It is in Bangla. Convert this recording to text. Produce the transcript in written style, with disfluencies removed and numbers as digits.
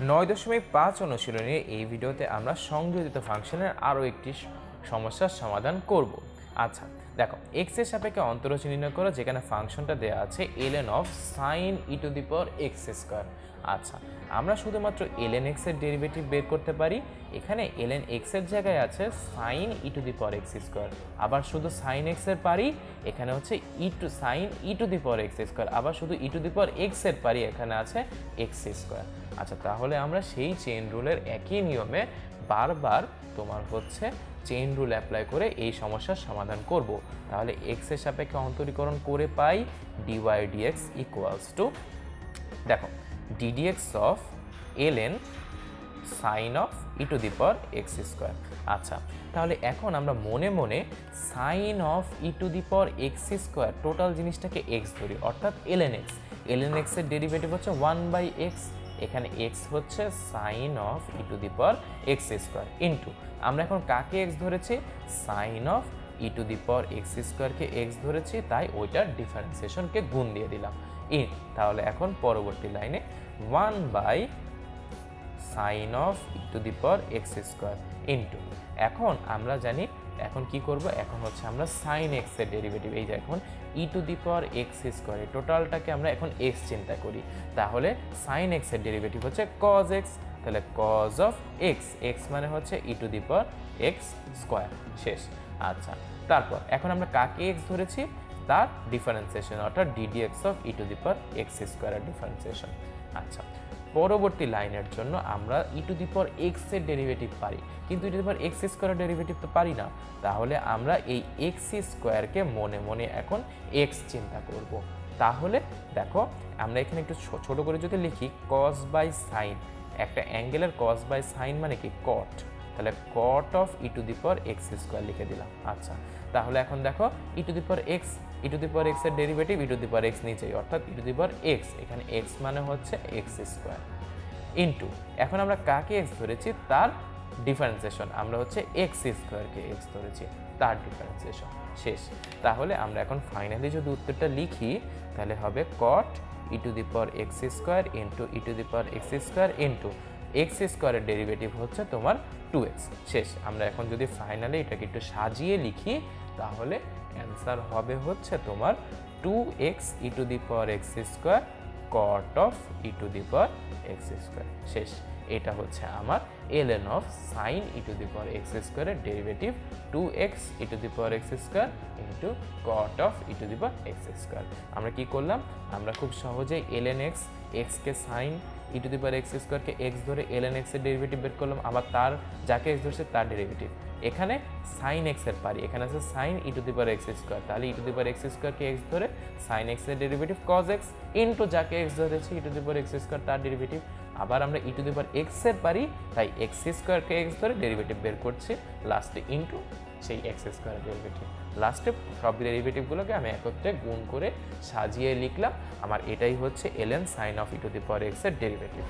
9.5 অনুশীলনে এই ভিডিওতে আমরা সংযোজিত ফাংশনের আরও একটি সমস্যার সমাধান করব। আচ্ছা দেখো, এক্স এর সাপেক্ষে অন্তরজ নির্ণয় করো যেখানে ফাংশনটা দেওয়া আছে ln of sine e to the power x square. আচ্ছা, আমরা শুধুমাত্র ln x এর ডেরিভেটিভ বের করতে পারি। এখানে ln x এর জায়গায় আছে sine e to the power x square, আবার শুধু সাইন এক্স এর পারি, এখানে হচ্ছে sign e to the power x square, আবার শুধু ই টু দি পাওয়ার এক্স এর পারি, এখানে আছে এক্স স্কোয়ার। আচ্ছা, তাহলে আমরা সেই চেইন রুলের একই নিয়মে বারবার তোমার হচ্ছে চেইন রুল অ্যাপ্লাই করে এই সমস্যার সমাধান করব। তাহলে x এর সাপেক্ষে অন্তরীকরণ করে পাই dy dx ইকুয়ালস টু, দেখো ddx of ln sine of e to the power x square. আচ্ছা, তাহলে এখন আমরা মনে মনে sine of e to the power x square total জিনিসটাকে এক্স ধরি, অর্থাৎ ln x এর ডেরিভেটিভ হচ্ছে 1/x, এখানে x হচ্ছে sine of e to the power x square into, আমরা এখন কাকে x ধরেছি, sine of e to the power x স্কোয়ারকে x ধরেছি, তাই ওইটার ডিফারেন্সিয়েশনকে গুণ দিয়ে দিলাম ইন। তাহলে এখন পরবর্তী লাইনে 1 sine of e to the power x square into, এখন আমরা জানি এখন কি করব, এখন হচ্ছে আমরা সাইন এক্স এর ডেরিভেটিভ, এই যে এখন e to the power x square টোটালটাকে আমরা এখন এক্স চিন্তা করি, তাহলে সাইন এক্স এর ডেরিভেটিভ হচ্ছে কজ এক্স, তাহলে কজ অফ এক্স, এক্স মানে হচ্ছে e to the power x square, শেষ। আচ্ছা, তারপর এখন আমরা কাকে এক্স ধরেছি, তার ডিফারেন্সিয়েশন, অর্থাৎ ddx of e to the power x স্কোয়ারের ডিফারেন্সিয়েশন। আচ্ছা, পরবর্তী লাইনের জন্য আমরা ই টু দি পাওয়ার এক্স এর ডেরিভেটিভ পারি, কিন্তু ই টু দি পাওয়ার এক্স স্কোয়ারের ডেরিভেটিভ তো পারি না, তাহলে আমরা এই এক্স স্কোয়ারকে মনে মনে এখন এক্স চিন্তা করব। তাহলে দেখো, আমরা এখানে একটু ছোট করে যদি লিখি কস বাই সাইন, একটা অ্যাঙ্গেলের কস বাই সাইন মানে কি কট, তাহলে cot of e to the power x square লিখে দিলাম। আচ্ছা, তাহলে এখন দেখো e to the power x, e to the power x এর derivative e to the power x নিচেই, অর্থাৎ e to the power x, এখানে এক্স মানে হচ্ছে এক্স স্কোয়ার ইন্টু, এখন আমরা কাকে এক্স ধরেছি তার ডিফারেন্সিয়েশন, আমরা হচ্ছে এক্স স্কোয়ারকে এক্স ধরেছি তার ডিফারেন্সিয়েশন, শেষ। তাহলে আমরা এখন ফাইনালি যদি উত্তরটা লিখি তাহলে হবে cot e to the power x square into e to the power x square into x স্কোয়ারের ডেরিভেটিভ হচ্ছে তোমার 2x, শেষ। আমরা এখন যদি ফাইনালি এটাকে একটু সাজিয়ে লিখি তাহলে অ্যান্সার হবে হচ্ছে তোমার 2x e to the power x square cot of e to the power x square, শেষ। এটা হচ্ছে আমার ln of sine e to the power x স্কোয়ারের derivative 2x e to the power x square into cot of e to the power x square. আমরা কি করলাম, আমরা খুব সহজেই ln x, কে sine e to the power x স্কোয়ারকে এক্স ধরে ln x এর ডেরিভেটিভ বের করলাম, আবার তার যাকে এক্স ধরছে তার ডেরিভেটিভ, এখানে সাইন এক্স এর পারি, এখানে আছে sine e to the power x square, তাহলে e to the power x স্কোয়ারকে এক্স ধরে সাইন এক্স এর ডেরিভেটিভ কজ এক্স ইন্টু যাকে এক্স ধরেছি e to the power x square তার ডেরিভেটিভ, আবার আমরা ই টু দি পাওয়ার এক্স এর পারি, তাই এক্স স্কোয়ারকে এক্স ধরে ডেরিভেটিভ বের করছি, লাস্টে ইন্টু সেই এক্স স্কোয়ারের ডেরিভেটিভ, লাস্টে সব ডেরিভেটিভগুলোকে আমি একত্রে গুণ করে সাজিয়ে লিখলাম, আমার এটাই হচ্ছে ln sine of e to the power x এর ডেরিভেটিভ।